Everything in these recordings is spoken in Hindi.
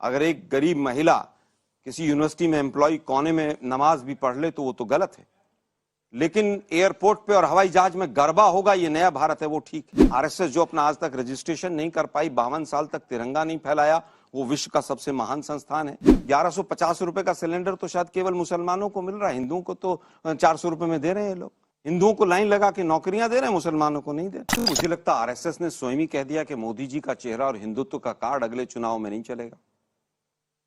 अगर एक गरीब महिला किसी यूनिवर्सिटी में एम्प्लॉय कोने में नमाज भी पढ़ ले तो वो तो गलत है, लेकिन एयरपोर्ट पे और हवाई जहाज में गरबा होगा, ये नया भारत है, वो ठीक है। आरएसएस जो अपना आज तक रजिस्ट्रेशन नहीं कर पाई, 52 साल तक तिरंगा नहीं फैलाया, वो विश्व का सबसे महान संस्थान है। 1150 रुपए का सिलेंडर तो शायद केवल मुसलमानों को मिल रहा है, हिंदुओं को तो 400 रुपए में दे रहे हैं लोग। हिंदुओं को लाइन लगा के नौकरियां दे रहे हैं, मुसलमानों को नहीं दे रहे। मुझे लगता है आरएसएस ने स्वयं ही कह दिया कि मोदी जी का चेहरा और हिंदुत्व का कार्ड अगले चुनाव में नहीं चलेगा।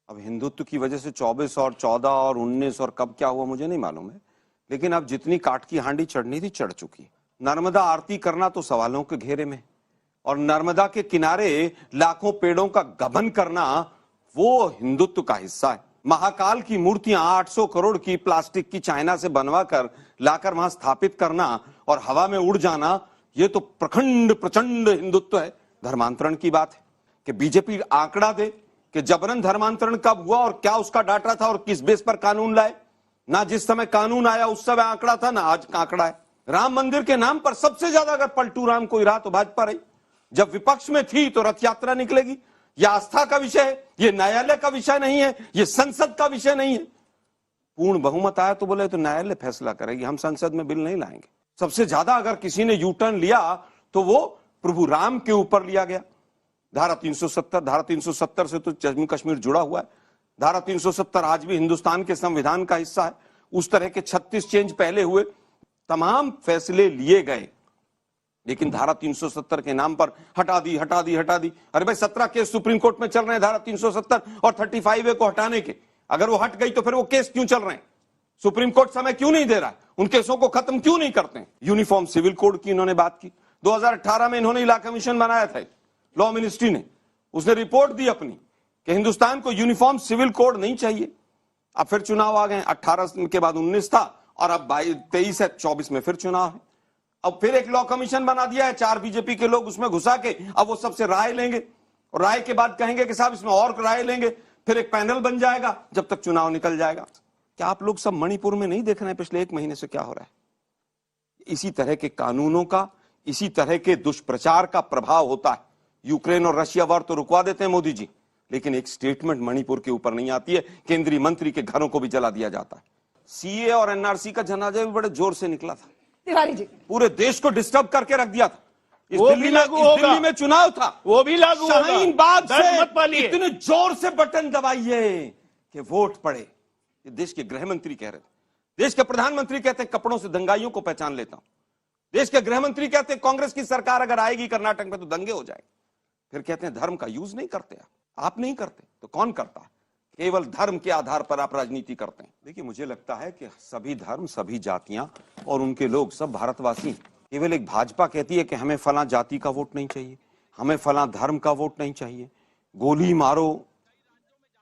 अब हिंदुत्व की वजह से 24 और 14 और 19 और कब क्या हुआ मुझे नहीं मालूम है, लेकिन अब जितनी काट की हांडी चढ़नी थी चढ़ चुकी। नर्मदा आरती करना तो सवालों के घेरे में, और नर्मदा के किनारे लाखों पेड़ों का गबन करना वो हिंदुत्व का हिस्सा है। महाकाल की मूर्तियां 800 करोड़ की प्लास्टिक की चाइना से बनवा कर लाकर वहां स्थापित करना और हवा में उड़ जाना, ये तो प्रखंड प्रचंड हिंदुत्व है। धर्मांतरण की बात है कि बीजेपी आंकड़ा दे कि जबरन धर्मांतरण कब हुआ और क्या उसका डाटा था और किस बेस पर कानून लाए। ना जिस समय कानून आया उस समय आंकड़ा था, ना आज का आंकड़ा है। राम मंदिर के नाम पर सबसे ज्यादा अगर पलटू राम कोई रहा तो भाजपा रही। जब विपक्ष में थी तो रथ यात्रा निकलेगी। यह आस्था का विषय है, ये न्यायालय का विषय नहीं है, ये संसद का विषय नहीं है। पूर्ण बहुमत आया तो बोले तो न्यायालय फैसला करेगी, हम संसद में बिल नहीं लाएंगे। सबसे ज्यादा अगर किसी ने यू टर्न लिया तो वो प्रभु राम के ऊपर लिया गया। धारा 370 से तो जम्मू कश्मीर जुड़ा हुआ है। धारा 370 आज भी हिंदुस्तान के संविधान का हिस्सा है। उस तरह के 36 चेंज पहले हुए, तमाम फैसले लिए गए, लेकिन धारा 370 के नाम पर हटा दी। अरे भाई 17 केस सुप्रीम कोर्ट में चल रहे हैं धारा 370 और 35A को हटाने के। अगर वो हट गई तो फिर वो केस क्यों चल रहे हैं? सुप्रीम कोर्ट समय क्यों नहीं दे रहा है? उन केसों को खत्म क्यों नहीं करते हैं? यूनिफॉर्म सिविल कोड की इन्होंने बात की। 2018 में इन्होंने इला कमीशन बनाया था, लॉ मिनिस्ट्री ने, उसने रिपोर्ट दी अपनी कि हिंदुस्तान को यूनिफॉर्म सिविल कोड नहीं चाहिए। अब फिर चुनाव आ गए, 18 के बाद 19 था और अब 23 है, 24 में फिर चुनाव है। अब फिर एक लॉ कमीशन बना दिया है, 4 बीजेपी के लोग उसमें घुसा के अब वो सबसे राय लेंगे और राय के बाद कहेंगे कि साहब इसमें और राय लेंगे, फिर एक पैनल बन जाएगा जब तक चुनाव निकल जाएगा। क्या आप लोग सब मणिपुर में नहीं देख रहे हैं पिछले 1 महीने से क्या हो रहा है? इसी तरह के कानूनों का, इसी तरह के दुष्प्रचार का प्रभाव होता है। यूक्रेन और रशिया वार तो रुकवा देते हैं मोदी जी, लेकिन एक स्टेटमेंट मणिपुर के ऊपर नहीं आती है। केंद्रीय मंत्री के घरों को भी जला दिया जाता है। सीए और एनआरसी का जनाजा भी बड़े जोर से निकला था, तिवारी जी पूरे देश को डिस्टर्ब करके रख दिया था। दिल्ली में चुनाव था, वो भी लागू होगा। शाहीन बाग से इतने जोर से बटन दबाइए कि वोट पड़े। ये देश के गृह मंत्री कह रहे थे, देश के प्रधानमंत्री कहते हैं कपड़ों से दंगाइयों को पहचान लेता हूं। देश के गृह मंत्री कहते हैं कांग्रेस की सरकार अगर आएगी कर्नाटक में तो दंगे हो जाएंगे। फिर कहते हैं धर्म का यूज नहीं करते आप नहीं करते तो कौन करता है? केवल धर्म के आधार पर आप राजनीति करते हैं। देखिए, मुझे लगता है कि सभी धर्म, सभी जातियां और उनके लोग सब भारतवासी, केवल एक भाजपा कहती है कि हमें फलां जाति का वोट नहीं चाहिए, हमें फलां धर्म का वोट नहीं चाहिए। गोली मारो,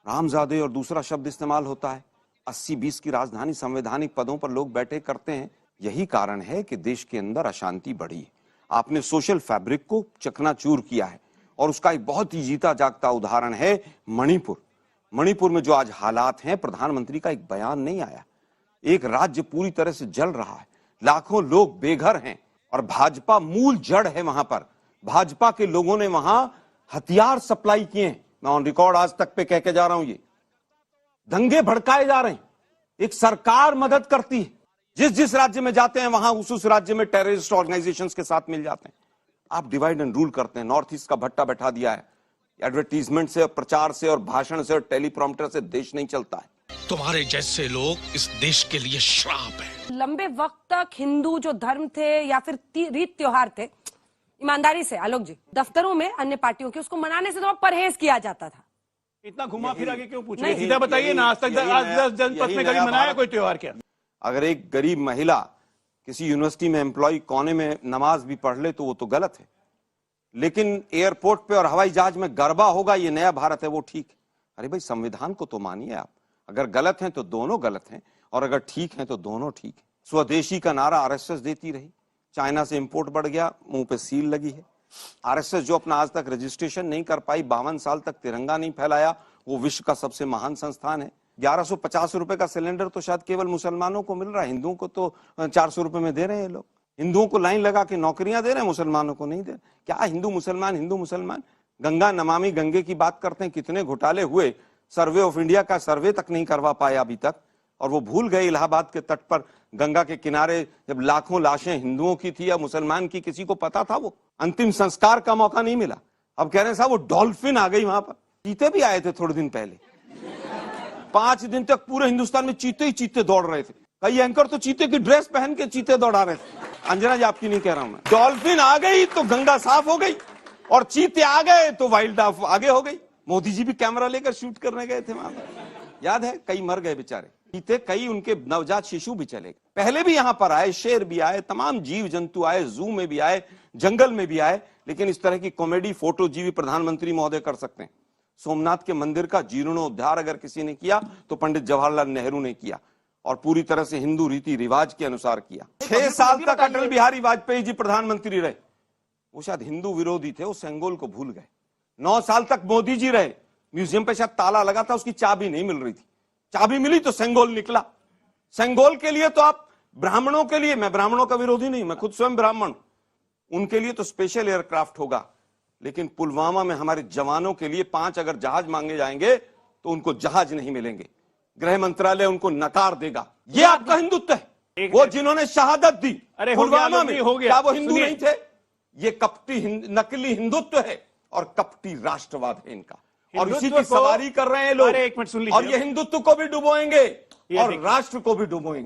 रामजादे और दूसरा शब्द इस्तेमाल होता है। 80-20 की राजधानी संवैधानिक पदों पर लोग बैठे करते हैं। यही कारण है कि देश के अंदर अशांति बढ़ी। आपने सोशल फैब्रिक को चकनाचूर किया है और उसका एक बहुत ही जीता जागता उदाहरण है मणिपुर। मणिपुर में जो आज हालात हैं, प्रधानमंत्री का एक बयान नहीं आया। एक राज्य पूरी तरह से जल रहा है, लाखों लोग बेघर हैं और भाजपा मूल जड़ है वहां पर। भाजपा के लोगों ने वहां हथियार सप्लाई किए हैं। मैं ऑन रिकॉर्ड आज तक पे कह के जा रहा हूं, ये दंगे भड़काए जा रहे हैं। एक सरकार मदद करती है, जिस राज्य में जाते हैं वहां उस राज्य में टेररिस्ट ऑर्गेनाइजेशंस के साथ मिल जाते हैं। आप डिवाइड एंड रूल करते हैं। नॉर्थ ईस्ट का भट्टा बैठा दिया है। एडवर्टीजमेंट से, प्रचार से और भाषण से और टेलीप्रॉम्प्टर से देश नहीं चलता है। तुम्हारे जैसे लोग इस देश के लिए श्राप है। लंबे वक्त तक हिंदू जो धर्म थे या फिर रीत त्योहार थे, ईमानदारी से आलोक जी, दफ्तरों में अन्य पार्टियों के उसको मनाने से तो परहेज किया जाता था। इतना घुमा फिरा के क्यों पूछ रहे हैं? सीधा बताइए ना, आज तक आज 10 जनपद में कभी मनाया कोई त्योहार क्या? अगर एक गरीब महिला किसी यूनिवर्सिटी में एम्प्लॉय कोने में नमाज भी पढ़ ले तो वो तो गलत है, लेकिन एयरपोर्ट पे और हवाई जहाज में गरबा होगा, ये नया भारत है, वो ठीक है। अरे भाई, संविधान को तो मानिए आप। अगर गलत हैं तो दोनों गलत हैं और अगर ठीक हैं तो दोनों ठीक है। स्वदेशी का नारा आरएसएस देती रही, चाइना से इंपोर्ट बढ़ गया, मुंह पे सील लगी है। आरएसएस जो अपना आज तक रजिस्ट्रेशन नहीं कर पाई, 52 साल तक तिरंगा नहीं फैलाया, वो विश्व का सबसे महान संस्थान है। 1150 रुपए का सिलेंडर तो शायद केवल मुसलमानों को मिल रहा है, हिंदुओं को तो 400 रुपए में दे रहे हैं लोग। हिंदुओं को लाइन लगा के नौकरियां दे रहे हैं, मुसलमानों को नहीं दे रहे। क्या हिंदू मुसलमान गंगा नमामि गंगे की बात करते हैं, कितने घोटाले हुए, सर्वे ऑफ इंडिया का सर्वे तक नहीं करवा पाए अभी तक, और वो भूल गए इलाहाबाद के तट पर गंगा के किनारे जब लाखों लाशें हिंदुओं की थी या मुसलमान की, किसी को पता था? वो अंतिम संस्कार का मौका नहीं मिला। अब कह रहे हैं साहब वो डॉल्फिन आ गई वहां पर। चीते भी आए थे थोड़े दिन पहले, 5 दिन तक पूरे हिंदुस्तान में चीते ही चीते दौड़ रहे थे। कई एंकर तो चीते की ड्रेस पहन के चीते दौड़ा रहे थे। अंजना जी आपकी नहीं कह रहा हूं मैं। डॉल्फिन आ गई तो गंगा साफ हो गई, और चीते आ गए तो वाइल्ड लाइफ आगे हो गई। मोदी जी भी कैमरा लेकर शूट करने गए थे वहां पर, याद है? कई मर गए बेचारे चीते, कई उनके नवजात शिशु भी चले गए। पहले भी यहां पर आए, शेर भी आए, तमाम जीव जंतु आए, जू में भी आए, जंगल में भी आए, लेकिन इस तरह की कॉमेडी फोटो जी भी प्रधानमंत्री महोदय कर सकते हैं। सोमनाथ के मंदिर का जीर्णोद्धार अगर किसी ने किया तो पंडित जवाहरलाल नेहरू ने किया, और पूरी तरह से हिंदू रीति रिवाज के अनुसार किया। 6 साल तक अटल बिहारी वाजपेयी जी प्रधानमंत्री रहे, वो शायद हिंदू विरोधी थे, वो सेंगोल को भूल गए। 9 साल तक मोदी जी रहे, म्यूजियम पे शायद ताला लगा था, उसकी चाबी नहीं मिल रही थी, चाबी मिली तो सेंगोल निकला। सेंगोल के लिए तो आप ब्राह्मणों के लिए, मैं ब्राह्मणों का विरोधी नहीं, मैं खुद स्वयं ब्राह्मण, उनके लिए तो स्पेशल एयरक्राफ्ट होगा, लेकिन पुलवामा में हमारे जवानों के लिए 5 अगर जहाज मांगे जाएंगे तो उनको जहाज नहीं मिलेंगे, गृह मंत्रालय उनको नकार देगा। ये आपका हिंदुत्व है। वो जिन्होंने शहादत दी पुलवामा में, क्या वो हिंदू नहीं थे? ये कपटी नकली हिंदुत्व है और कपटी राष्ट्रवाद है इनका, और इसी की सवारी कर रहे हैं लोग। एक मिनट सुन लीजिए, और ये हिंदुत्व को भी डुबोएंगे और राष्ट्र को भी डुबोएंगे।